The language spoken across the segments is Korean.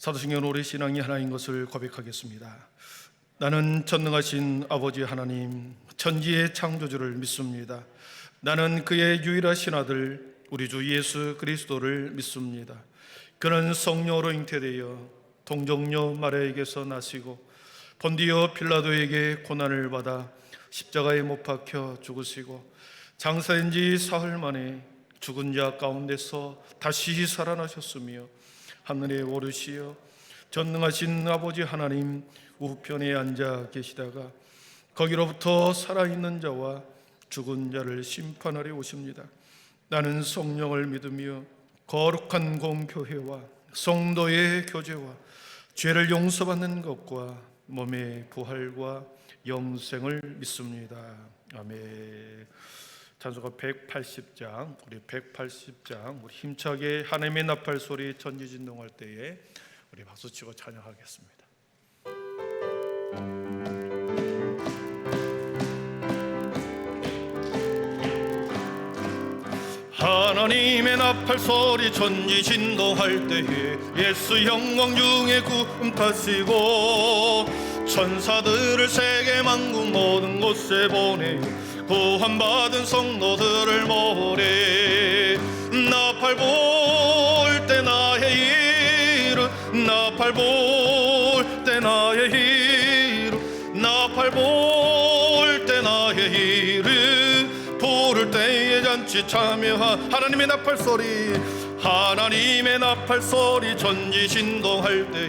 사도신경 우리 신앙이 하나인 것을 고백하겠습니다. 나는 전능하신 아버지 하나님, 천지의 창조주를 믿습니다. 나는 그의 유일하신 아들 우리 주 예수 그리스도를 믿습니다. 그는 성령으로 잉태되어 동정녀 마리아에게서 나시고 본디오 빌라도에게 고난을 받아 십자가에 못 박혀 죽으시고 장사된 지 사흘 만에 죽은 자 가운데서 다시 살아나셨으며 하늘에 오르시어 전능하신 아버지 하나님 우편에 앉아 계시다가 거기로부터 살아있는 자와 죽은 자를 심판하려 오십니다. 나는 성령을 믿으며 거룩한 공교회와 성도의 교제와 죄를 용서받는 것과 몸의 부활과 영생을 믿습니다. 아멘. 찬송가 180장, 우리 180장 우리 힘차게 하나님의 나팔 소리 전지진동할 때에 우리 박수치고 찬양하겠습니다. 하나님의 나팔 소리 전지진동할 때에 예수 영광 중에 구름 타시고 천사들을 세계 만국 모든 곳에 보내 구원받은 성도들을 모으리. 나팔 불 때 나의 이름, 나팔 불 때 나의 이름, 나팔 불 때 나의 이름, 부를 때에 잔치 참여하. 하나님의 나팔 소리, 하나님의 나팔 소리 전지진동할 때에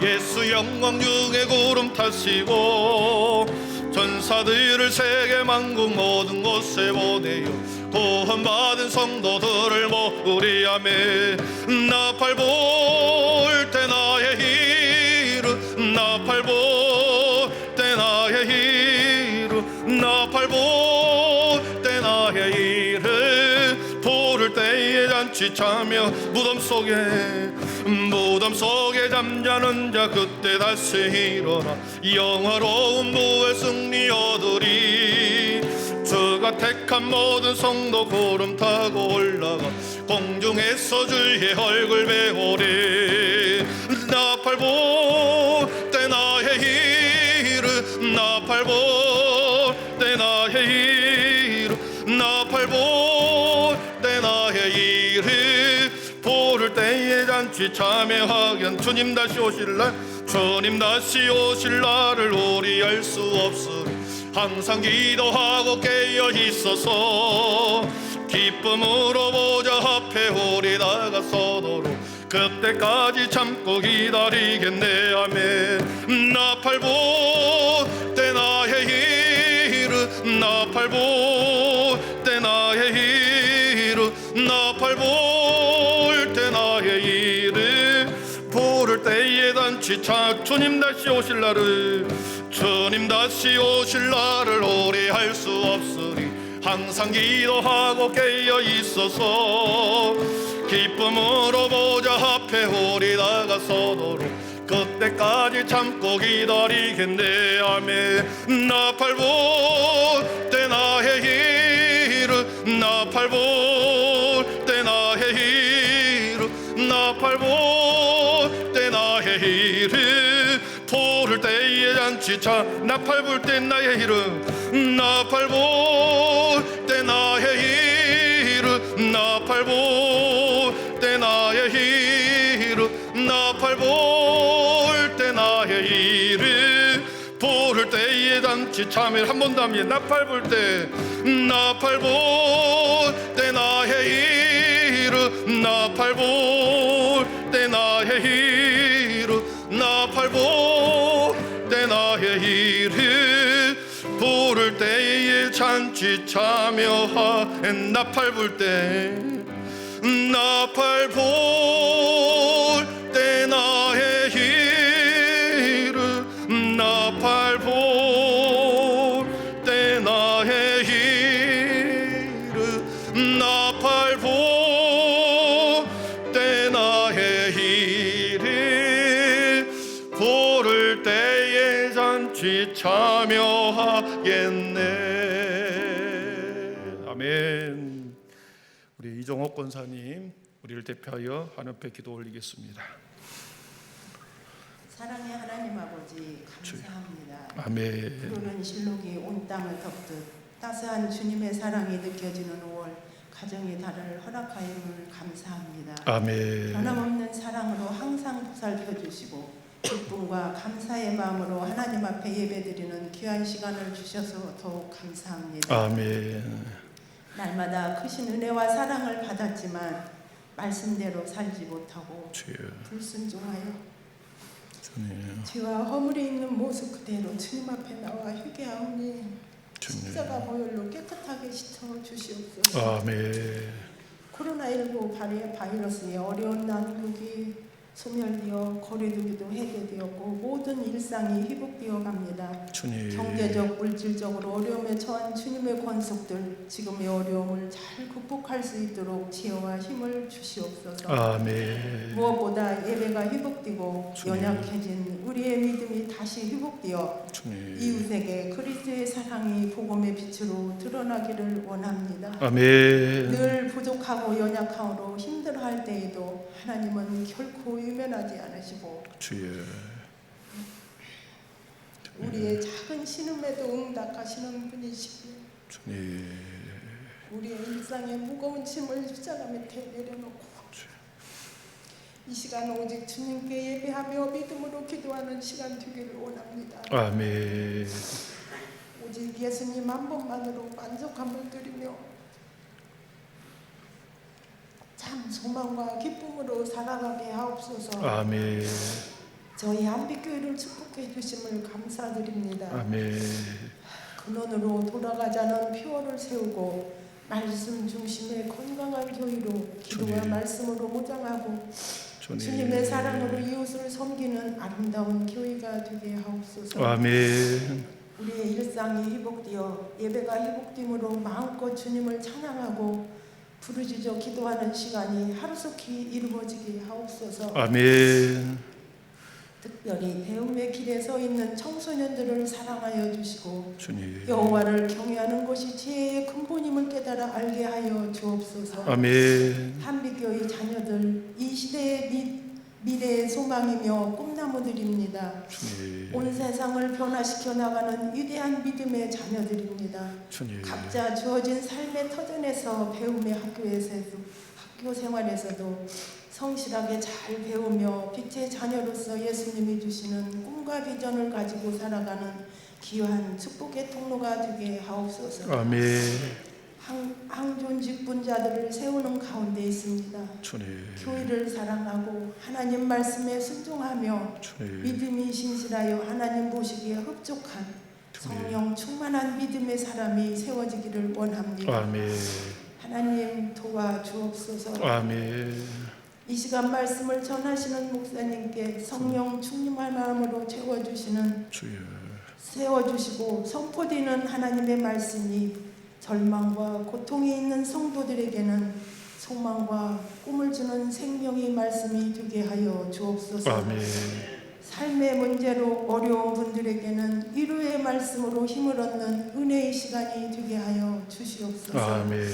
예수 영광 중에 구름 타시고 전사들을 세계 만국 모든 곳에 보내어 구원받은 성도들을 모으리. 아멘. 나팔 불 때 나의 이름, 나팔 불 때 나의 이름, 나팔 불 때 나의 이름, 부를 때에 잔치 참여. 무덤 속에 잠자는 자 그때 다시 일어나 영화로운 부의 승리 얻으리. 주가 택한 모든 성도 구름 타고 올라가 공중에서 주의 얼굴 배우리. 나팔 불 때 나의 이름, 나팔 불 때 나의 이름, 나팔 불 때 나의 이름, 부를 때에 잔치 참여하견. 주님 다시 오실 날, 주님 다시 오실 날을 우리 알 수 없으리. 항상 기도하고 깨어 있어서 기쁨으로 보좌 앞에 우리 나가서도록 그때까지 참고 기다리겠네. 아멘. 나팔 불 때 나의 이름, 나팔 불 때 나의 이름, 나팔 불 때 나의 이름, 부를 때에 단치 차. 주님 다시 오실 날을, 주님 다시 오실 날을 오래 할 수 없으리. 항상 기도하고 깨어 있어서 기쁨으로 보좌 앞에 우리 나가서도록 그때까지 참고 기다리겠네. 아멘. 나팔 불 때 나의 이름, 나팔 불 때 나의 이름, 나팔 불 때 나의 이름, 부를 때에 잔치 차. 나팔 불 때 나의 이름, 나팔 불 때 나의 이름, 나팔 불 때 나의 이름, 나팔 불 때 나의 이름, 부를 때에 잔치 참여. 한 번 더 합니다. 나팔 불 때, 나팔 불 때 나의 이름, 나팔 불 때 나의 이름, 나팔 불 때 나의 이름, 부를 때에 잔치 참여하. 나팔 불 때, 나팔 불 때 나의 이름, 나팔 불 때 나의 이름, 나팔 불 때 나의 이름, 부를 때에 잔치 참여하겠네. 아멘. 우리 이종옥 권사님, 우리를 대표하여 하늘 앞에 기도 올리겠습니다. 사랑의 하나님 아버지 감사합니다. 아멘. 푸르른 실록이 온 땅을 덮듯 따스한 주님의 사랑이 느껴지는 5월 가정의 달을 허락하여를 감사합니다. 아멘. 변함없는 사랑으로 항상 보살펴 주시고 기쁨과 감사의 마음으로 하나님 앞에 예배드리는 귀한 시간을 주셔서 더욱 감사합니다. 아멘. 날마다 크신 은혜와 사랑을 받았지만 말씀대로 살지 못하고 주여. 불순종하여 주님. 죄와 허물이 있는 모습 그대로 주님 앞에 나와 회개하오니 십자가 보혈로 깨끗하게 씻어 주시옵소서. 아멘. 코로나19 바이러스의 어려운 난국이 소멸되어 거리두기도 해제되었고 모든 일상이 회복되어 갑니다. 주님. 경제적, 물질적으로 어려움에 처한 주님의 권속들 지금의 어려움을 잘 극복할 수 있도록 지혜와 힘을 주시옵소서. 아멘. 무엇보다 예배가 회복되고 주님. 연약해진 우리의 믿음이 다시 회복되어 주님. 이웃에게 그리스도의 사랑이 복음의 빛으로 드러나기를 원합니다. 아멘. 늘 부족하고 연약함으로 힘들어할 때에도 하나님은 결코 유면하지 않으시고 주여. 우리의 작은 신음에도 응답하시는 분이시고 주님. 우리의 일상의 무거운 짐을 십자가 밑에 내려놓고 이 시간 오직 주님께 예배하며 믿음으로 기도하는 시간 되기를 원합니다. 아멘. 오직 예수님 한 번만으로 만족함을 드리며 참 소망과 기쁨으로 살아가게 하옵소서. 아멘. 저희 한빛교회를 축복해 주심을 감사드립니다. 아멘. 근원으로 돌아가자는 표어를 세우고 말씀 중심의 건강한 교회로 기도와 주님. 말씀으로 무장하고 주님. 주님의 사랑으로 이웃을 섬기는 아름다운 교회가 되게 하옵소서. 아멘. 우리의 일상이 회복되어 예배가 회복됨으로 마음껏 주님을 찬양하고 부르짖어 기도하는 시간이 하루속히 이루어지게 하옵소서. 아멘. 특별히 배움의 길에 서 있는 청소년들을 사랑하여 주시고 주님. 여호와를 경외하는 것이 지혜의 근본임을 깨달아 알게 하여 주옵소서. 아멘. 한빛교회 자녀들 이 시대의 미래의 소망이며 꿈나무들입니다. 주님. 온 세상을 변화시켜 나가는 위대한 믿음의 자녀들입니다. 주님. 각자 주어진 삶의 터전에서 배움의 학교 생활에서도 성실하게 잘 배우며 빛의 자녀로서 예수님이 주시는 꿈과 비전을 가지고 살아가는 귀한 축복의 통로가 되게 하옵소서. 아멘. 항존직 분자들을 세우는 가운데 있습니다. 주님. 교회를 사랑하고 하나님 말씀에 순종하며 주님. 믿음이 신실하여 하나님 보시기에 흡족한 성령 충만한 믿음의 사람이 세워지기를 원합니다. 아멘. 하나님 도와주옵소서. 아멘. 이 시간 말씀을 전하시는 목사님께 성령 충만한 마음으로 채워주시는 주여. 세워주시고 선포되는 하나님의 말씀이 절망과 고통이 있는 성도들에게는 소망과 꿈을 주는 생명의 말씀이 되게 하여 주옵소서. 아멘. 삶의 문제로 어려운 분들에게는 위로의 말씀으로 힘을 얻는 은혜의 시간이 되게 하여 주시옵소서. 아멘.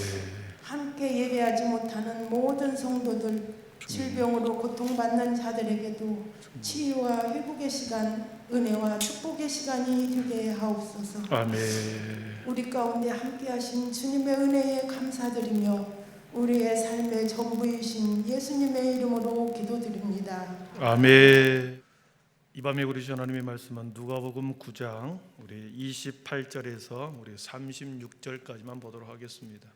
함께 예배하지 못하는 모든 성도들, 질병으로 고통받는 자들에게도 치유와 회복의 시간, 은혜와 축복의 시간이 되게 하옵소서. 아멘. 우리 가운데 함께하신 주님의 은혜에 감사드리며 우리의 삶의 전부이신 예수님의 이름으로 기도드립니다. 아멘. 이 밤에 우리 하나님의 말씀은 누가복음 9장 우리 28절에서 우리 36절까지만 보도록 하겠습니다.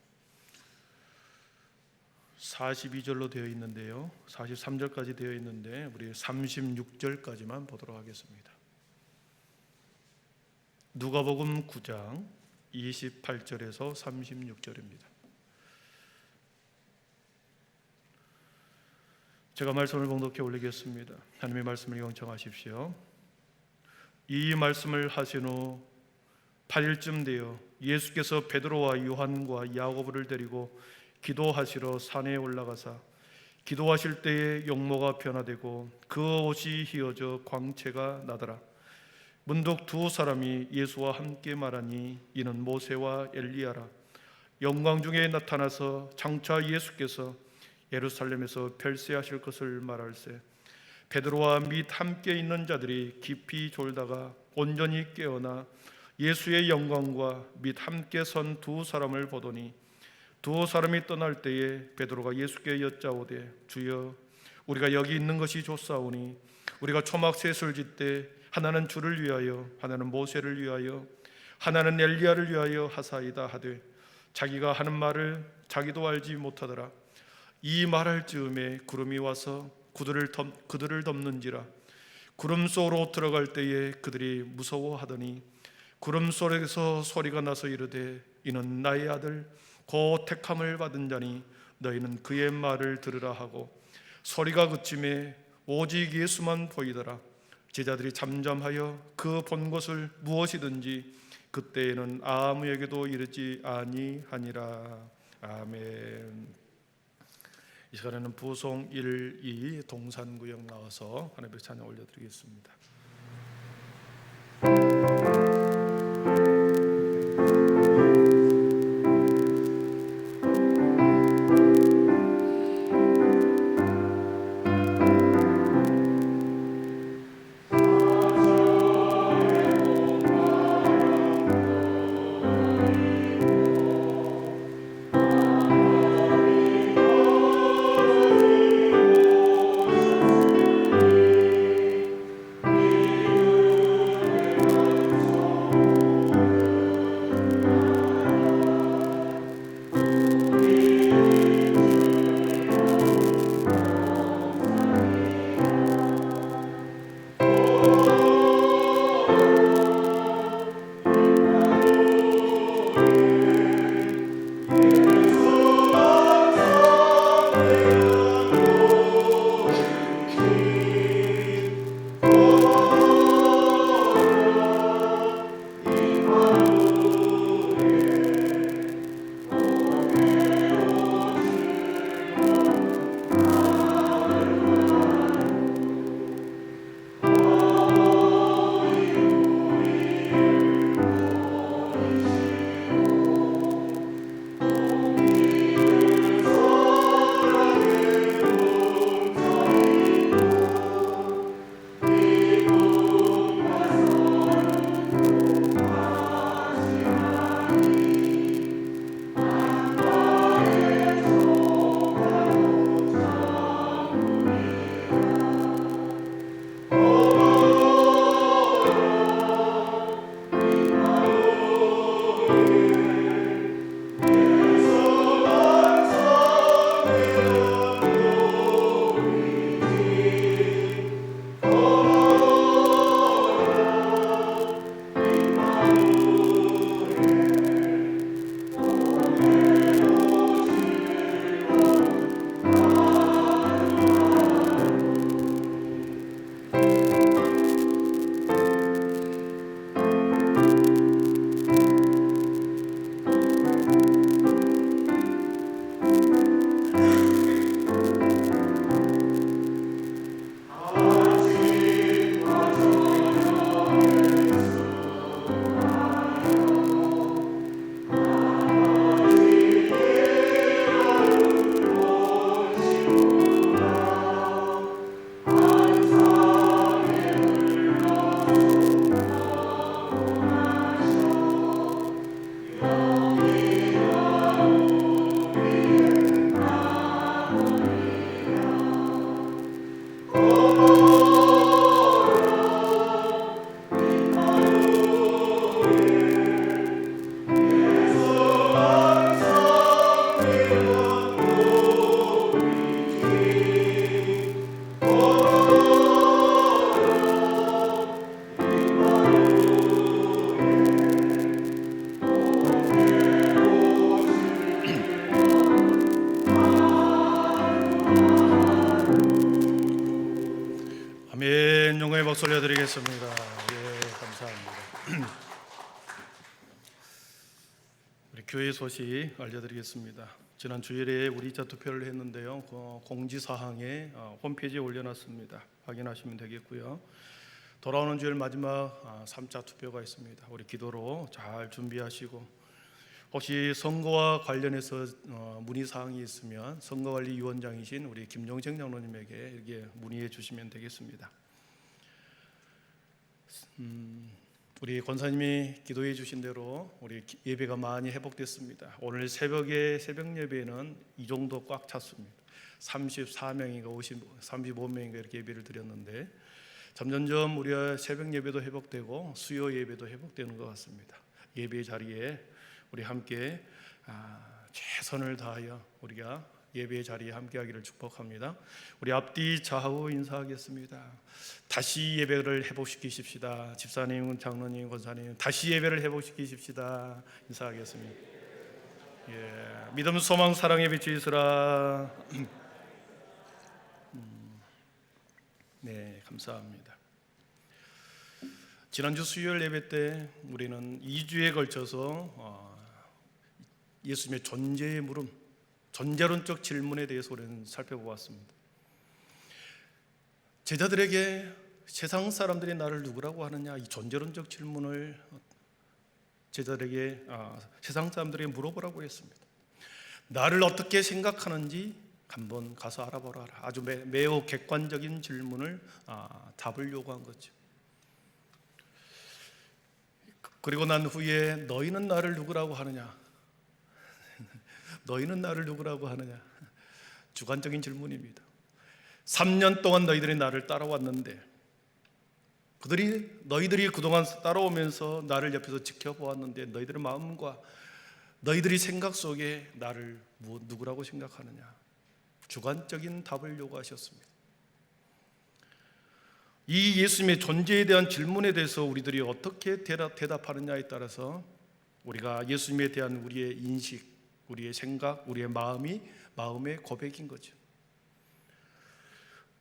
42절로 되어 있는데요. 43절까지 되어 있는데 우리 36절까지만 보도록 하겠습니다. 누가복음 9장 28절에서 36절입니다. 제가 말씀을 봉독해 올리겠습니다. 하나님의 말씀을 경청하십시오. 이 말씀을 하신 후 8일쯤 되어 예수께서 베드로와 요한과 야고보를 데리고 기도하시러 산에 올라가사 기도하실 때에 용모가 변화되고 그 옷이 휘어져 광채가 나더라. 문득 두 사람이 예수와 함께 말하니 이는 모세와 엘리야라. 영광 중에 나타나서 장차 예수께서 예루살렘에서 별세하실 것을 말할세 베드로와 및 함께 있는 자들이 깊이 졸다가 온전히 깨어나 예수의 영광과 및 함께 선 두 사람을 보더니 두 사람이 떠날 때에 베드로가 예수께 여짜오되 주여 우리가 여기 있는 것이 좋사오니 우리가 초막 셋을 짓되 하나는 주를 위하여 하나는 모세를 위하여 하나는 엘리야를 위하여 하사이다 하되 자기가 하는 말을 자기도 알지 못하더라. 이 말할 즈음에 구름이 와서 그들을 덮는지라. 구름 속으로 들어갈 때에 그들이 무서워하더니 구름 속에서 소리가 나서 이르되 이는 나의 아들 곧 택함을 받은 자니 너희는 그의 말을 들으라 하고 소리가 그침에 오직 예수만 보이더라. 제자들이 잠잠하여 그 본 것을 무엇이든지 그때에는 아무에게도 이르지 아니하니라. 아멘. 이 시간에는 부송 1, 2 동산구역 나와서 하나님께 찬양 올려드리겠습니다. 아멘. 영광의 박수 올려드리겠습니다. 예, 감사합니다. 우리 교회 소식 알려드리겠습니다. 지난 주일에 우리 2차 투표를 했는데요. 그 공지사항에 홈페이지에 올려놨습니다. 확인하시면 되겠고요. 돌아오는 주일 마지막 3차 투표가 있습니다. 우리 기도로 잘 준비하시고 혹시 선거와 관련해서 문의 사항이 있으면 선거관리위원장이신 우리 김종생 장로님에게 이렇게 문의해 주시면 되겠습니다. 우리 권사님이 기도해 주신 대로 우리 예배가 많이 회복됐습니다. 오늘 새벽 예배는 이 정도 꽉 찼습니다. 34명인가 35명인가 이렇게 예배를 드렸는데 점점점 우리가 새벽 예배도 회복되고 수요 예배도 회복되는 것 같습니다. 예배 자리에 우리 함께 최선을 다하여 우리가 예배 자리에 함께하기를 축복합니다. 우리 앞뒤 좌우 인사하겠습니다. 다시 예배를 회복시키십시다. 집사님, 장로님, 권사님, 다시 예배를 회복시키십시다. 인사하겠습니다. 믿음, 소망, 사랑의 빛이 있으라. 네, 감사합니다. 지난주 수요일 예배 때 우리는 2주에 걸쳐서 예수님의 존재의 물음, 존재론적 질문에 대해서 우리는 살펴보았습니다. 제자들에게 세상 사람들이 나를 누구라고 하느냐, 이 존재론적 질문을 제자들에게 세상 사람들에게 물어보라고 했습니다. 나를 어떻게 생각하는지 한번 가서 알아보라. 아주 매우 객관적인 질문을 답을 요구한 거죠. 그리고 난 후에 너희는 나를 누구라고 하느냐? 너희는 나를 누구라고 하느냐? 주관적인 질문입니다. 3년 동안 너희들이 나를 따라왔는데 너희들이 그동안 따라오면서 나를 옆에서 지켜보았는데 너희들의 마음과 너희들이 생각 속에 나를 누구라고 생각하느냐? 주관적인 답을 요구하셨습니다. 이 예수님의 존재에 대한 질문에 대해서 우리들이 어떻게 대답하느냐에 따라서 우리가 예수님에 대한 우리의 인식, 우리의 생각, 우리의 마음의 고백인 거죠.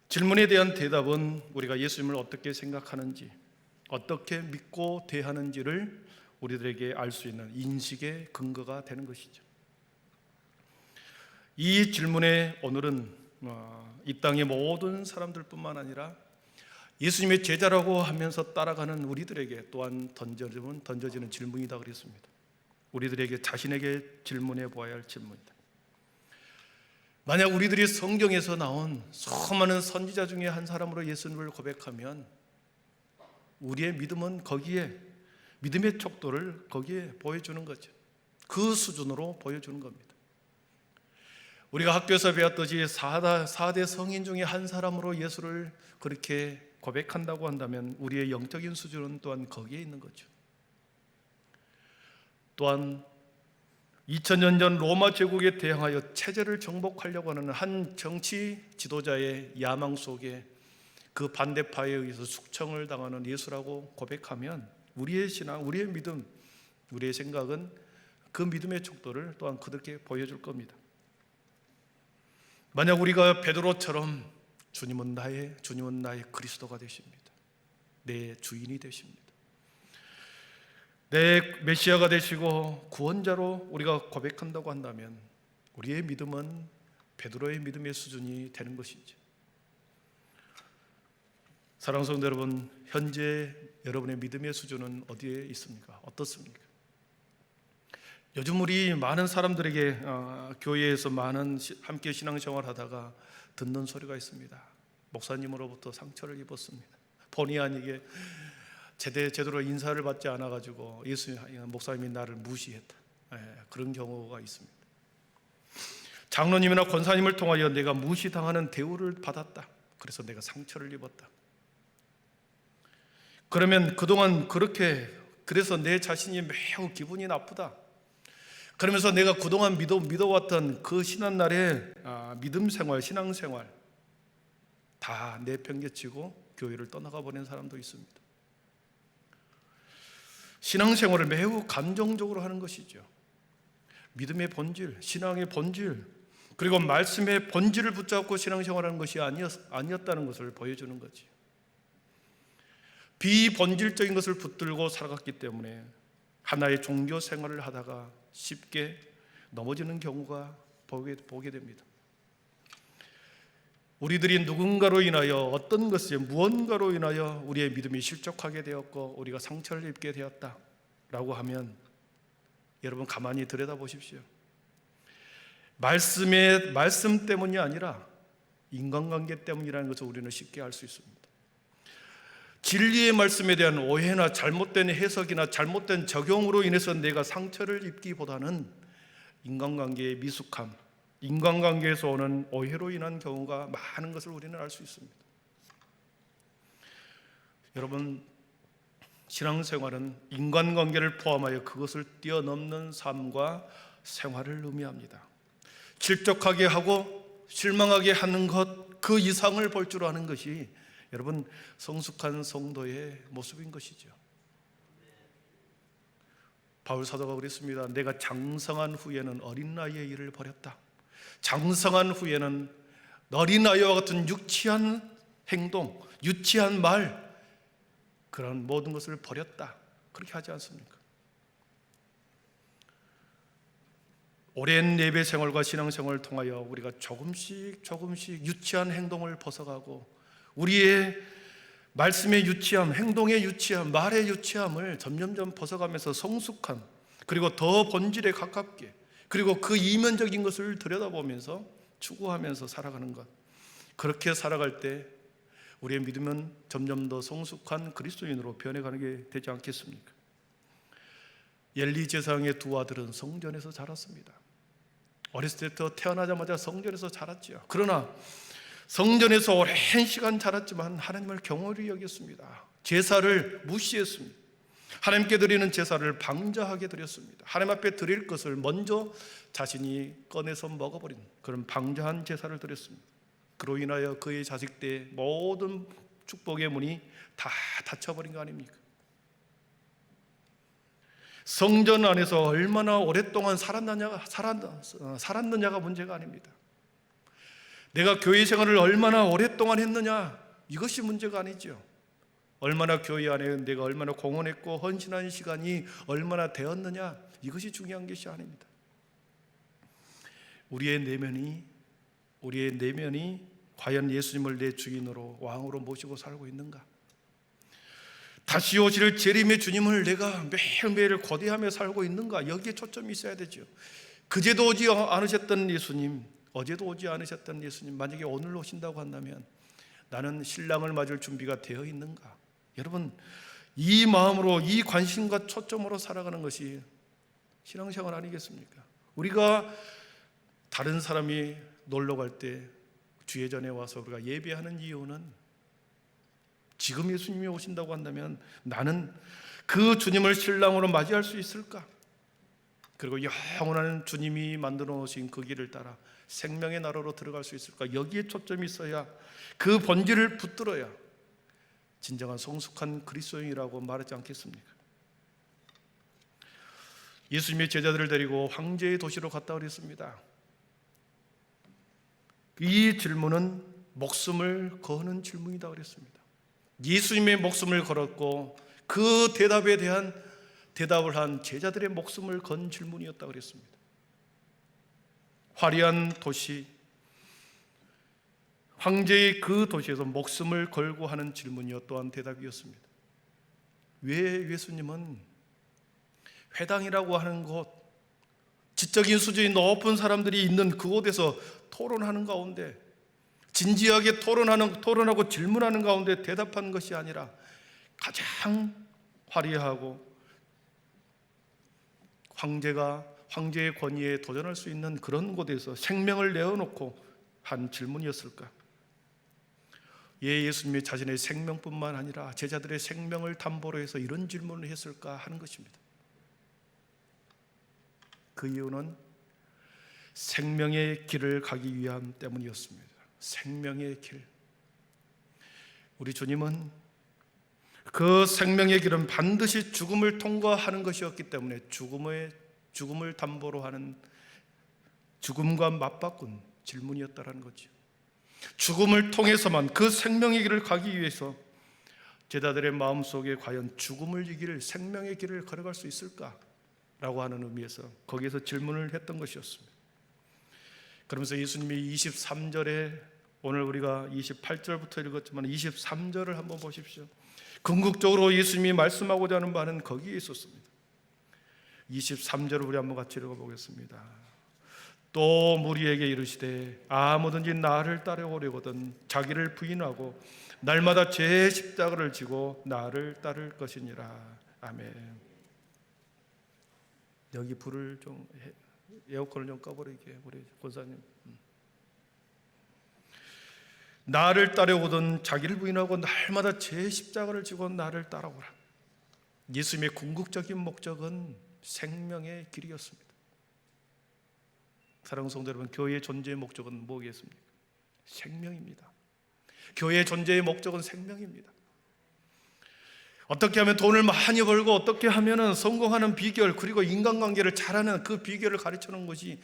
질문에 대한 대답은 우리가 예수님을 어떻게 생각하는지, 어떻게 믿고 대하는지를 우리들에게 알 수 있는 인식의 근거가 되는 것이죠. 이 질문에 오늘은 이 땅의 모든 사람들뿐만 아니라 예수님의 제자라고 하면서 따라가는 우리들에게 또한 던져지는 질문이다 그랬습니다. 우리들에게 자신에게 질문해 보아야 할 질문이다. 만약 우리들이 성경에서 나온 수많은 선지자 중에 한 사람으로 예수님을 고백하면 우리의 믿음은 거기에, 믿음의 척도를 거기에 보여주는 거죠. 그 수준으로 보여주는 겁니다. 우리가 학교에서 배웠듯이 4대 성인 중에 한 사람으로 예수를 그렇게 고백한다고 한다면 우리의 영적인 수준은 또한 거기에 있는 거죠. 또한 2000년 전 로마 제국에 대항하여 체제를 정복하려고 하는 한 정치 지도자의 야망 속에 그 반대파에 의해서 숙청을 당하는 예수라고 고백하면 우리의 신앙, 우리의 믿음, 우리의 생각은 그 믿음의 척도를 또한 그렇게 보여줄 겁니다. 만약 우리가 베드로처럼 주님은 나의 그리스도가 되십니다. 내 주인이 되십니다. 내 메시아가 되시고 구원자로 우리가 고백한다고 한다면 우리의 믿음은 베드로의 믿음의 수준이 되는 것이죠. 사랑하는 성도 여러분, 현재 여러분의 믿음의 수준은 어디에 있습니까? 어떻습니까? 요즘 우리 많은 사람들에게 교회에서 많은 함께 신앙생활 하다가 듣는 소리가 있습니다. 목사님으로부터 상처를 입었습니다. 본의 아니게 제대로 인사를 받지 않아가지고 목사님이 나를 무시했다. 그런 경우가 있습니다. 장로님이나 권사님을 통하여 내가 무시당하는 대우를 받았다. 그래서 내가 상처를 입었다. 그러면 그동안 그래서 내 자신이 매우 기분이 나쁘다. 그러면서 내가 그동안 믿어왔던 그 신앙날의 믿음 생활, 신앙 생활 다 내팽개치고 교회를 떠나가 버린 사람도 있습니다. 신앙생활을 매우 감정적으로 하는 것이죠. 믿음의 본질, 신앙의 본질, 그리고 말씀의 본질을 붙잡고 신앙생활하는 것이 아니었다는 것을 보여주는 거지. 비본질적인 것을 붙들고 살아갔기 때문에 하나의 종교 생활을 하다가 쉽게 넘어지는 경우가 보게 됩니다. 우리들이 누군가로 인하여 어떤 것에 무언가로 인하여 우리의 믿음이 실족하게 되었고 우리가 상처를 입게 되었다라고 하면 여러분 가만히 들여다보십시오. 말씀 때문이 아니라 인간관계 때문이라는 것을 우리는 쉽게 알 수 있습니다. 진리의 말씀에 대한 오해나 잘못된 해석이나 잘못된 적용으로 인해서 내가 상처를 입기보다는 인간관계의 미숙함, 인간관계에서 오는 오해로 인한 경우가 많은 것을 우리는 알 수 있습니다. 여러분, 신앙생활은 인간관계를 포함하여 그것을 뛰어넘는 삶과 생활을 의미합니다. 실족하게 하고 실망하게 하는 것, 그 이상을 볼 줄 아는 것이 여러분 성숙한 성도의 모습인 것이죠. 바울 사도가 그랬습니다. 내가 장성한 후에는 어린 나이의 일을 버렸다. 장성한 후에는 어린 아이와 같은 유치한 행동, 유치한 말, 그런 모든 것을 버렸다. 그렇게 하지 않습니까? 오랜 예배 생활과 신앙 생활을 통하여 우리가 조금씩 유치한 행동을 벗어가고 우리의 말씀의 유치함, 행동의 유치함, 말의 유치함을 점점 벗어가면서 성숙한, 그리고 더 본질에 가깝게, 그리고 그 이면적인 것을 들여다보면서 추구하면서 살아가는 것, 그렇게 살아갈 때 우리의 믿음은 점점 더 성숙한 그리스도인으로 변해가는 게 되지 않겠습니까? 엘리 제사장의 두 아들은 성전에서 자랐습니다. 어렸을 때부터 태어나자마자 성전에서 자랐죠. 그러나 성전에서 오랜 시간 자랐지만 하나님을 경홀히 여겼습니다. 제사를 무시했습니다. 하나님께 드리는 제사를 방자하게 드렸습니다. 하나님 앞에 드릴 것을 먼저 자신이 꺼내서 먹어버린 그런 방자한 제사를 드렸습니다. 그로 인하여 그의 자식들의 모든 축복의 문이 다 닫혀버린 거 아닙니까? 성전 안에서 얼마나 오랫동안 살았느냐가 문제가 아닙니다. 내가 교회 생활을 얼마나 오랫동안 했느냐, 이것이 문제가 아니죠. 얼마나 교회 안에 내가 얼마나 공헌했고 헌신한 시간이 얼마나 되었느냐, 이것이 중요한 것이 아닙니다. 우리의 내면이 과연 예수님을 내 주인으로 왕으로 모시고 살고 있는가? 다시 오실 재림의 주님을 내가 매일매일 고대하며 살고 있는가? 여기에 초점이 있어야 되죠. 그제도 오지 않으셨던 예수님, 어제도 오지 않으셨던 예수님, 만약에 오늘 오신다고 한다면 나는 신랑을 맞을 준비가 되어 있는가? 여러분, 이 마음으로, 이 관심과 초점으로 살아가는 것이 신앙생활 아니겠습니까? 우리가 다른 사람이 놀러 갈 때 주예전에 와서 우리가 예배하는 이유는 지금 예수님이 오신다고 한다면 나는 그 주님을 신랑으로 맞이할 수 있을까? 그리고 영원한 주님이 만들어 놓으신 그 길을 따라 생명의 나라로 들어갈 수 있을까? 여기에 초점이 있어야, 그 본질을 붙들어야 진정한 성숙한 그리스도인이라고 말하지 않겠습니까? 예수님의 제자들을 데리고 황제의 도시로 갔다 그랬습니다. 이 질문은 목숨을 거는 질문이다 그랬습니다. 예수님의 목숨을 걸었고 그 대답에 대한 대답을 한 제자들의 목숨을 건 질문이었다 그랬습니다. 화려한 도시, 황제의 그 도시에서 목숨을 걸고 하는 질문이요 또한 대답이었습니다. 왜 예수님은 회당이라고 하는 곳, 지적인 수준이 높은 사람들이 있는 그곳에서 토론하는 가운데, 진지하게 토론하고 질문하는 가운데 대답하는 것이 아니라 가장 화려하고 황제의 권위에 도전할 수 있는 그런 곳에서 생명을 내어놓고 한 질문이었을까? 예수님이 자신의 생명뿐만 아니라 제자들의 생명을 담보로 해서 이런 질문을 했을까 하는 것입니다. 그 이유는 생명의 길을 가기 위함 때문이었습니다. 생명의 길. 우리 주님은 그 생명의 길은 반드시 죽음을 통과하는 것이었기 때문에 죽음을 담보로 하는, 죽음과 맞바꾼 질문이었다라는 거죠. 죽음을 통해서만 그 생명의 길을 가기 위해서 제자들의 마음속에 과연 죽음을 이길 생명의 길을 걸어갈 수 있을까라고 하는 의미에서 거기에서 질문을 했던 것이었습니다. 그러면서 예수님이 23절에, 오늘 우리가 28절부터 읽었지만 23절을 한번 보십시오. 궁극적으로 예수님이 말씀하고자 하는 바는 거기에 있었습니다. 23절을 우리 한번 같이 읽어보겠습니다. 또 무리에게 이르시되 아무든지 나를 따라오려거든 자기를 부인하고 날마다 제 십자가를 지고 나를 따를 것이니라. 아멘. 여기 불을 좀 에어컨을 좀 꺼버리게 우리 권사님. 나를 따라오거든 자기를 부인하고 날마다 제 십자가를 지고 나를 따라오라. 예수님의 궁극적인 목적은 생명의 길이었습니다. 사랑하는 성도 여러분, 교회의 존재의 목적은 뭐겠습니까? 생명입니다. 교회의 존재의 목적은 생명입니다. 어떻게 하면 돈을 많이 벌고 어떻게 하면 성공하는 비결, 그리고 인간관계를 잘하는 그 비결을 가르치는 것이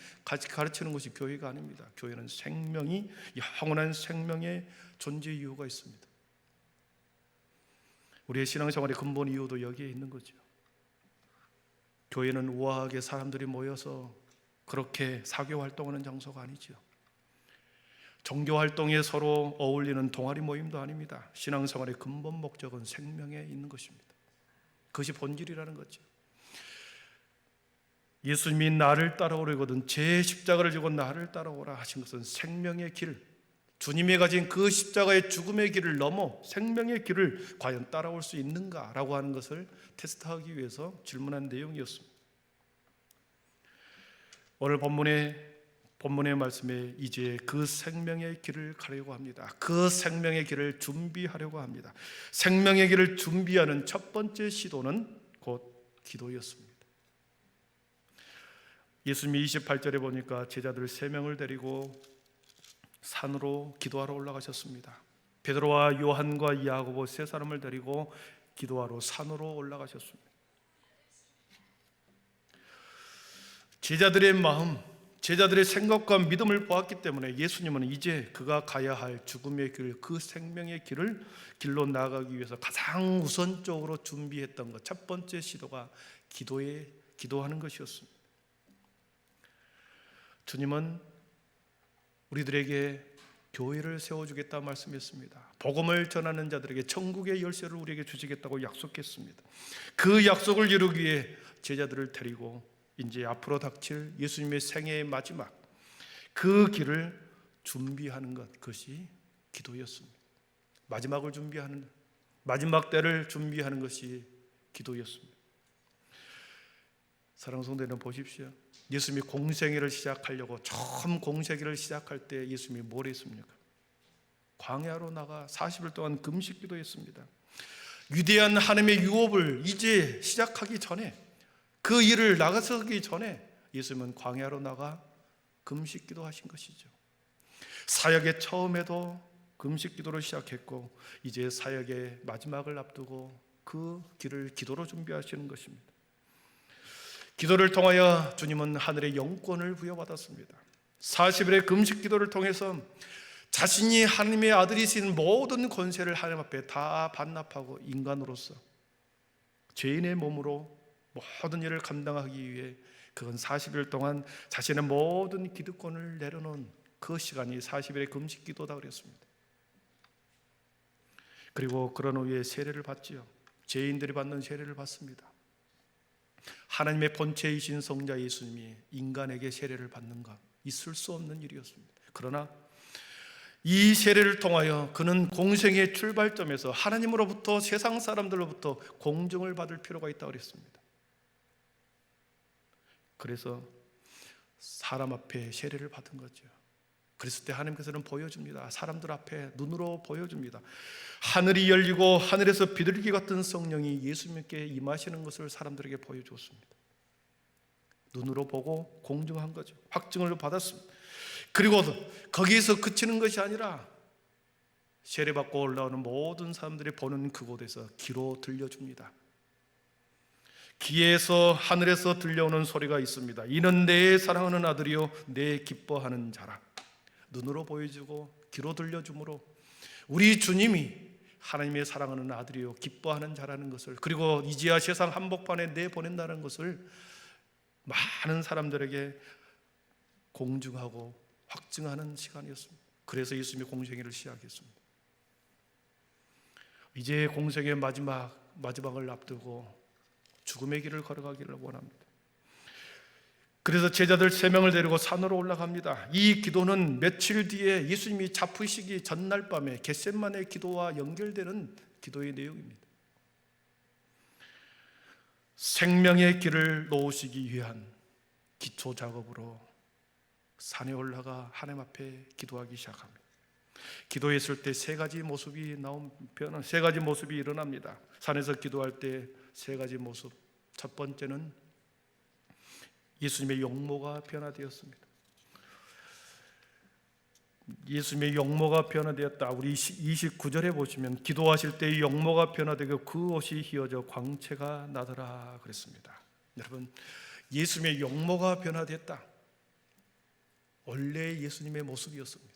교회가 아닙니다. 교회는 생명이, 영원한 생명의 존재 이유가 있습니다. 우리의 신앙생활의 근본 이유도 여기에 있는 거죠. 교회는 우아하게 사람들이 모여서 그렇게 사교 활동하는 장소가 아니죠. 종교 활동에 서로 어울리는 동아리 모임도 아닙니다. 신앙생활의 근본 목적은 생명에 있는 것입니다. 그것이 본질이라는 거죠. 예수님이 나를 따라오려거든 제 십자가를 지고 나를 따라오라 하신 것은 생명의 길, 주님이 가진 그 십자가의 죽음의 길을 넘어 생명의 길을 과연 따라올 수 있는가라고 하는 것을 테스트하기 위해서 질문한 내용이었습니다. 오늘 본문의 말씀에 이제 그 생명의 길을 가려고 합니다. 그 생명의 길을 준비하려고 합니다. 생명의 길을 준비하는 첫 번째 시도는 곧 기도였습니다. 예수님이 28절에 보니까 제자들 3명을 데리고 산으로 기도하러 올라가셨습니다. 베드로와 요한과 야고보 3사람을 데리고 기도하러 산으로 올라가셨습니다. 제자들의 마음, 제자들의 생각과 믿음을 보았기 때문에 예수님은 이제 그가 가야 할 죽음의 길, 그 생명의 길로 나아가기 위해서 가장 우선적으로 준비했던 것, 첫 번째 시도가 기도하는 것이었습니다. 주님은 우리들에게 교회를 세워주겠다 말씀했습니다. 복음을 전하는 자들에게 천국의 열쇠를 우리에게 주시겠다고 약속했습니다. 그 약속을 이루기 위해 제자들을 데리고 이제 앞으로 닥칠 예수님의 생애의 마지막 그 길을 준비하는 것, 그것이 기도였습니다. 마지막을 준비하는, 마지막 때를 준비하는 것이 기도였습니다. 사랑하는 성도 여러분, 보십시오. 예수님이 공생애를 시작하려고 처음 공생애를 시작할 때 예수님이 뭘 했습니까? 광야로 나가 40일 동안 금식 기도했습니다. 위대한 하나님의 유업을 이제 시작하기 전에, 그 일을 나가서기 전에 예수님은 광야로 나가 금식 기도하신 것이죠. 사역의 처음에도 금식 기도로 시작했고 이제 사역의 마지막을 앞두고 그 길을 기도로 준비하시는 것입니다. 기도를 통하여 주님은 하늘의 영권을 부여받았습니다. 40일의 금식 기도를 통해서 자신이 하나님의 아들이신 모든 권세를 하나님 앞에 다 반납하고 인간으로서 죄인의 몸으로 모든 일을 감당하기 위해 그건 40일 동안 자신의 모든 기득권을 내려놓은 그 시간이 40일의 금식 기도다 그랬습니다. 그리고 그런 후에 세례를 받지요. 죄인들이 받는 세례를 받습니다. 하나님의 본체이신 성자 예수님이 인간에게 세례를 받는 것, 있을 수 없는 일이었습니다. 그러나 이 세례를 통하여 그는 공생의 출발점에서 하나님으로부터 세상 사람들로부터 공정을 받을 필요가 있다고 그랬습니다. 그래서 사람 앞에 세례를 받은 거죠. 그랬을 때 하나님께서는 보여줍니다. 사람들 앞에 눈으로 보여줍니다. 하늘이 열리고 하늘에서 비둘기 같은 성령이 예수님께 임하시는 것을 사람들에게 보여주었습니다. 눈으로 보고 공증한 거죠. 확증을 받았습니다. 그리고 거기에서 그치는 것이 아니라 세례받고 올라오는 모든 사람들이 보는 그곳에서 귀로 들려줍니다. 귀에서 하늘에서 들려오는 소리가 있습니다. 이는 내 사랑하는 아들이요 내 기뻐하는 자라. 눈으로 보여주고 귀로 들려주므로 우리 주님이 하나님의 사랑하는 아들이요 기뻐하는 자라는 것을, 그리고 이제야 세상 한복판에 내보낸다는 것을 많은 사람들에게 공증하고 확증하는 시간이었습니다. 그래서 예수님이 공생애를 시작했습니다. 이제 공생의 마지막을 앞두고 죽음의 길을 걸어가기를 원합니다. 그래서 제자들 3명을 데리고 산으로 올라갑니다. 이 기도는 며칠 뒤에 예수님이 잡히시기 전날 밤에 겟세마네 기도와 연결되는 기도의 내용입니다. 생명의 길을 놓으시기 위한 기초 작업으로 산에 올라가 하나님 앞에 기도하기 시작합니다. 기도했을 때 3가지 모습이 변한 3가지 모습이 일어납니다. 산에서 기도할 때 3가지 모습. 첫 번째는 예수님의 용모가 변화되었습니다. 예수님의 용모가 변화되었다. 우리 29절에 보시면 기도하실 때 용모가 변화되고 그 옷이 휘어져 광채가 나더라 그랬습니다. 여러분, 예수님의 용모가 변화됐다. 원래 예수님의 모습이었습니다.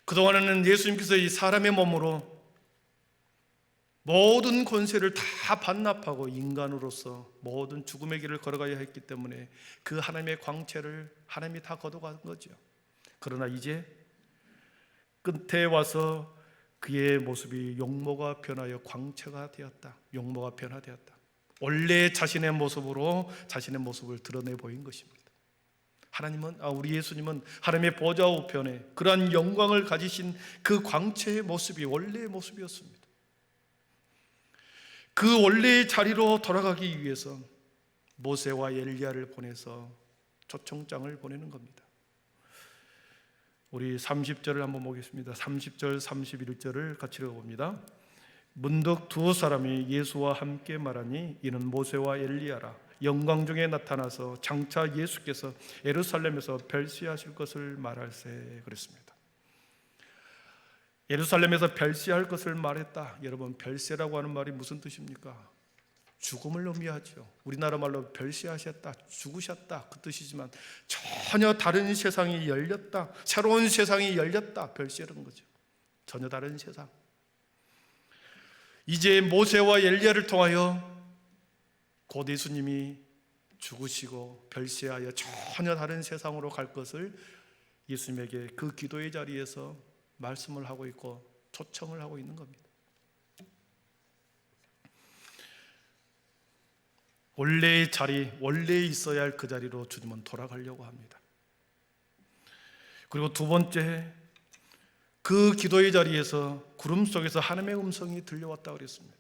그동안에는 예수님께서 이 사람의 몸으로 모든 권세를 다 반납하고 인간으로서 모든 죽음의 길을 걸어가야 했기 때문에 그 하나님의 광채를 하나님이 다 거둬간 거죠. 그러나 이제 끝에 와서 그의 모습이 용모가 변하여 광채가 되었다. 용모가 변화되었다. 원래 자신의 모습으로 자신의 모습을 드러내 보인 것입니다. 우리 예수님은 하나님의 보좌 우편에 그러한 영광을 가지신 그 광채의 모습이 원래의 모습이었습니다. 그 원래의 자리로 돌아가기 위해서 모세와 엘리야를 보내서 초청장을 보내는 겁니다. 우리 30절을 한번 보겠습니다. 30절, 31절을 같이 읽어봅니다. 문득 2사람이 예수와 함께 말하니 이는 모세와 엘리야라. 영광 중에 나타나서 장차 예수께서 예루살렘에서 별시하실 것을 말할세 그랬습니다. 예루살렘에서 별시할 것을 말했다. 여러분, 별세라고 하는 말이 무슨 뜻입니까? 죽음을 의미하죠. 우리나라 말로 별시하셨다, 죽으셨다 그 뜻이지만 전혀 다른 세상이 열렸다, 새로운 세상이 열렸다, 별시라는 거죠. 전혀 다른 세상. 이제 모세와 엘리야를 통하여 곧 예수님이 죽으시고 별시하여 전혀 다른 세상으로 갈 것을 예수님에게 그 기도의 자리에서 말씀을 하고 있고 초청을 하고 있는 겁니다. 원래의 자리, 원래 있어야 할 그 자리로 주님은 돌아가려고 합니다. 그리고 두 번째, 그 기도의 자리에서 구름 속에서 하나님의 음성이 들려왔다고 그랬습니다.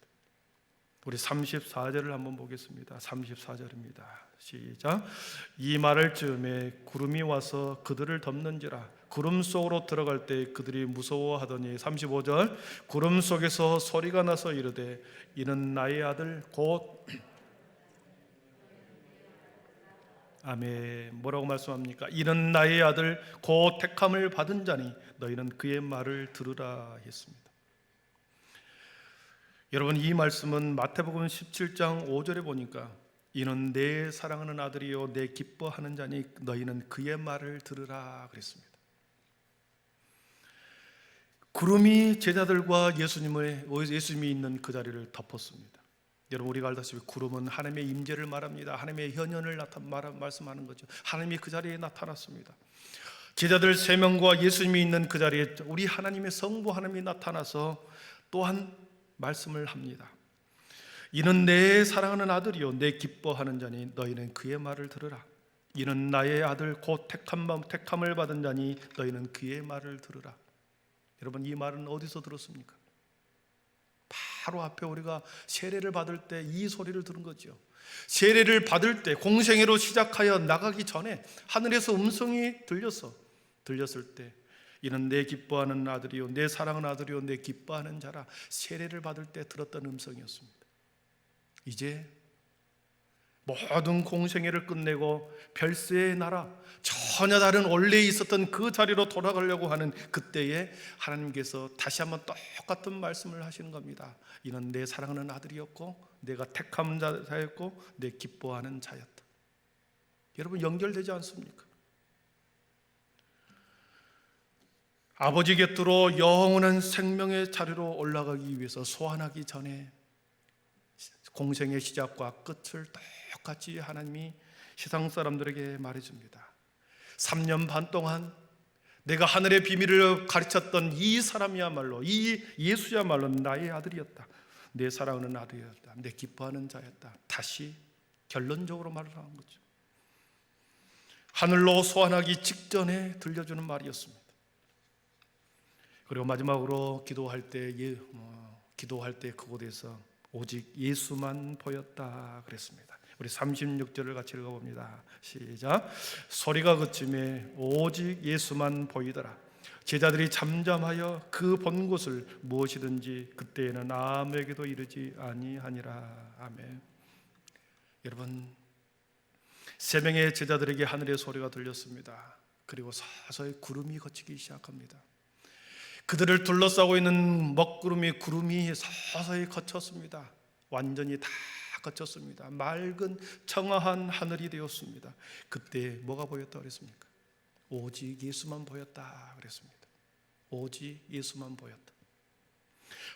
우리 34절을 한번 보겠습니다. 34절입니다. 시작. 이 말할 즈음에 구름이 와서 그들을 덮는지라. 구름 속으로 들어갈 때 그들이 무서워하더니 35절 구름 속에서 소리가 나서 이르되 이는 나의 아들 곧 아멘. 뭐라고 말씀합니까? 이는 나의 아들 곧 택함을 받은 자니 너희는 그의 말을 들으라 했습니다. 여러분, 이 말씀은 마태복음 17장 5절에 보니까 이는 내 사랑하는 아들이요 내 기뻐하는 자니 너희는 그의 말을 들으라 그랬습니다. 구름이 제자들과 예수님이 있는 그 자리를 덮었습니다. 여러분, 우리가 알다시피 구름은 하나님의 임재를 말합니다. 하나님의 현현을 말씀하는 거죠. 하나님이 그 자리에 나타났습니다. 제자들 3명과 예수님이 있는 그 자리에 우리 하나님의 성부 하나님이 나타나서 또한 말씀을 합니다. 이는 내 사랑하는 아들이요 내 기뻐하는 자니 너희는 그의 말을 들으라. 이는 나의 아들 곧 택함을 받은 자니 너희는 그의 말을 들으라. 여러분, 이 말은 어디서 들었습니까? 바로 앞에 우리가 세례를 받을 때 이 소리를 들은 거죠. 세례를 받을 때 공생애로 시작하여 나가기 전에 하늘에서 음성이 들렸을 때 이는 내 기뻐하는 아들이요 내 사랑하는 아들이요 내 기뻐하는 자라. 세례를 받을 때 들었던 음성이었습니다. 이제 모든 공생애를 끝내고 별세의 나라, 전혀 다른 원래 있었던 그 자리로 돌아가려고 하는 그때에 하나님께서 다시 한번 똑같은 말씀을 하시는 겁니다. 이는 내 사랑하는 아들이었고 내가 택한 자였고 내 기뻐하는 자였다. 여러분, 연결되지 않습니까? 아버지 곁으로 영원한 생명의 자리로 올라가기 위해서 소환하기 전에 공생의 시작과 끝을 똑같이 하나님이 세상 사람들에게 말해줍니다. 3년 반 동안 내가 하늘의 비밀을 가르쳤던 이 사람이야말로, 이 예수야말로 나의 아들이었다. 내 사랑하는 아들이었다. 내 기뻐하는 자였다. 다시 결론적으로 말을 하는 거죠. 하늘로 소환하기 직전에 들려주는 말이었습니다. 그리고 마지막으로 기도할 때 그곳에서 오직 예수만 보였다 그랬습니다. 우리 36절을 같이 읽어봅니다. 시작. 소리가 그침에 오직 예수만 보이더라. 제자들이 잠잠하여 그 본 곳을 무엇이든지 그때에는 아무에게도 이르지 아니하니라. 아멘. 여러분, 세 명의 제자들에게 하늘의 소리가 들렸습니다. 그리고 서서히 구름이 걷히기 시작합니다. 그들을 둘러싸고 있는 구름이 서서히 걷혔습니다. 완전히 다 걷혔습니다. 맑은 청아한 하늘이 되었습니다. 그때 뭐가 보였다 그랬습니까? 오직 예수만 보였다 그랬습니다. 오직 예수만 보였다.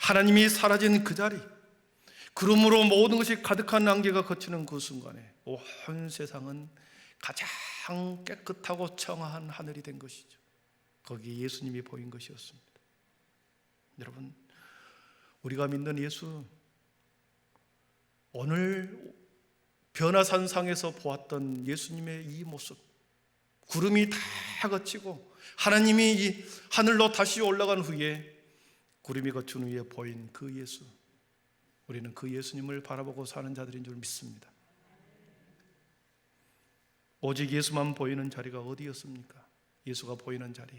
하나님이 사라진 그 자리, 구름으로 모든 것이 가득한 안개가 걷히는 그 순간에 온 세상은 가장 깨끗하고 청아한 하늘이 된 것이죠. 거기에 예수님이 보인 것이었습니다. 여러분, 우리가 믿는 예수, 오늘 변화산상에서 보았던 예수님의 이 모습, 구름이 다 거치고 하나님이 이 하늘로 다시 올라간 후에 구름이 거친 후에 보인 그 예수, 우리는 그 예수님을 바라보고 사는 자들인 줄 믿습니다. 오직 예수만 보이는 자리가 어디였습니까? 예수가 보이는 자리,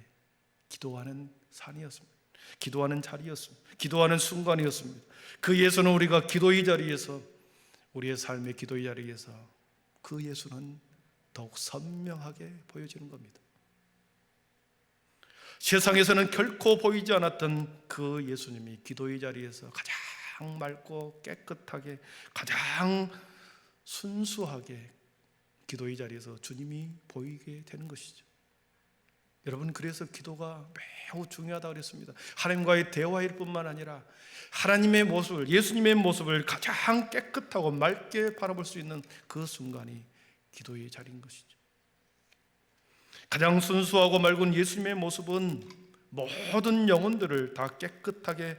기도하는 산이었습니다. 기도하는 자리였습니다. 기도하는 순간이었습니다. 그 예수는 우리가 기도의 자리에서, 우리의 삶의 기도의 자리에서 그 예수는 더욱 선명하게 보여지는 겁니다. 세상에서는 결코 보이지 않았던 그 예수님이 기도의 자리에서 가장 맑고 깨끗하게, 가장 순수하게 기도의 자리에서 주님이 보이게 되는 것이죠. 여러분, 그래서 기도가 매우 중요하다고 그랬습니다. 하나님과의 대화일 뿐만 아니라 하나님의 모습을, 예수님의 모습을 가장 깨끗하고 맑게 바라볼 수 있는 그 순간이 기도의 자리인 것이죠. 가장 순수하고 맑은 예수님의 모습은 모든 영혼들을 다 깨끗하게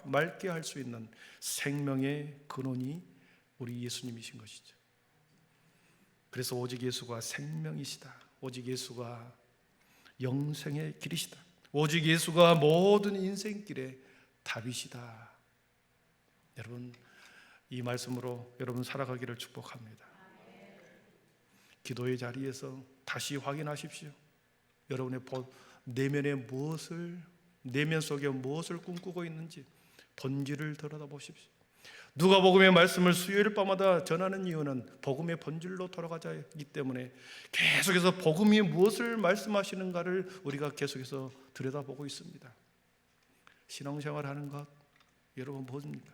맑게 할 수 있는 생명의 근원이 우리 예수님이신 것이죠. 그래서 오직 예수가 생명이시다. 오직 예수가 영생의 길이시다. 오직 예수가 모든 인생길의 답이시다. 여러분, 이 말씀으로 여러분 살아가기를 축복합니다. 기도의 자리에서 다시 확인하십시오. 여러분의 내면 속에 무엇을 꿈꾸고 있는지 본질을 들여다보십시오. 누가복음의 말씀을 수요일 밤마다 전하는 이유는 복음의 본질로 돌아가자기 때문에 계속해서 복음이 무엇을 말씀하시는가를 우리가 계속해서 들여다보고 있습니다. 신앙생활 하는 것, 여러분 뭡니까?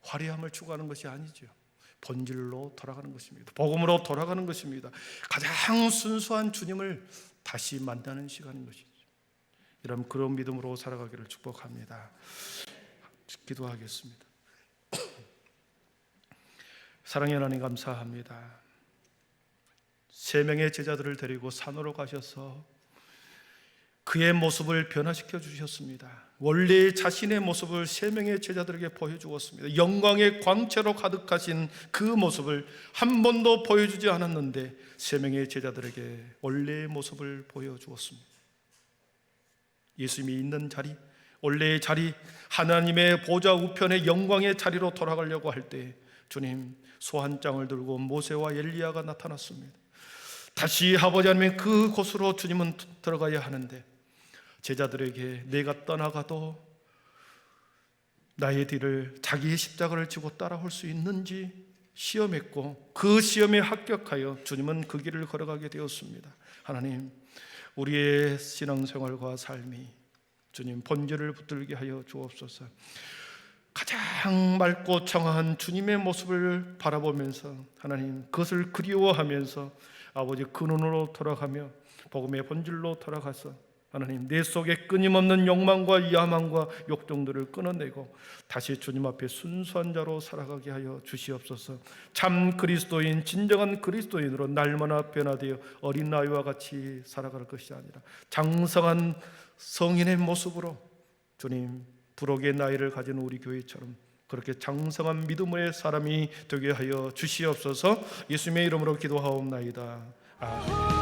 화려함을 추구하는 것이 아니죠. 본질로 돌아가는 것입니다. 복음으로 돌아가는 것입니다. 가장 순수한 주님을 다시 만나는 시간인 것이죠. 여러분, 그런 믿음으로 살아가기를 축복합니다. 기도하겠습니다. 사랑의 하나님, 감사합니다. 세 명의 제자들을 데리고 산으로 가셔서 그의 모습을 변화시켜 주셨습니다. 원래 자신의 모습을 세 명의 제자들에게 보여주었습니다. 영광의 광채로 가득하신 그 모습을 한 번도 보여주지 않았는데 세 명의 제자들에게 원래의 모습을 보여주었습니다. 예수님이 있는 자리, 원래의 자리, 하나님의 보좌 우편의 영광의 자리로 돌아가려고 할 때 주님, 소 한 짱을 들고 모세와 엘리야가 나타났습니다. 다시 아버지 하나님 그곳으로 주님은 들어가야 하는데 제자들에게 내가 떠나가도 나의 뒤를 자기의 십자가를 지고 따라올 수 있는지 시험했고 그 시험에 합격하여 주님은 그 길을 걸어가게 되었습니다. 하나님, 우리의 신앙생활과 삶이 주님 본질을 붙들게 하여 주옵소서. 가장 맑고 청아한 주님의 모습을 바라보면서 하나님 그것을 그리워하면서 아버지 근원으로 돌아가며 복음의 본질로 돌아가서 하나님 내 속에 끊임없는 욕망과 야망과 욕정들을 끊어내고 다시 주님 앞에 순수한 자로 살아가게 하여 주시옵소서. 참 그리스도인, 진정한 그리스도인으로 날마다 변화되어 어린아이와 같이 살아갈 것이 아니라 장성한 성인의 모습으로 주님 부록의 나이를 가진 우리 교회처럼 그렇게 장성한 믿음의 사람이 되게 하여 주시옵소서. 예수님의 이름으로 기도하옵나이다. 아멘.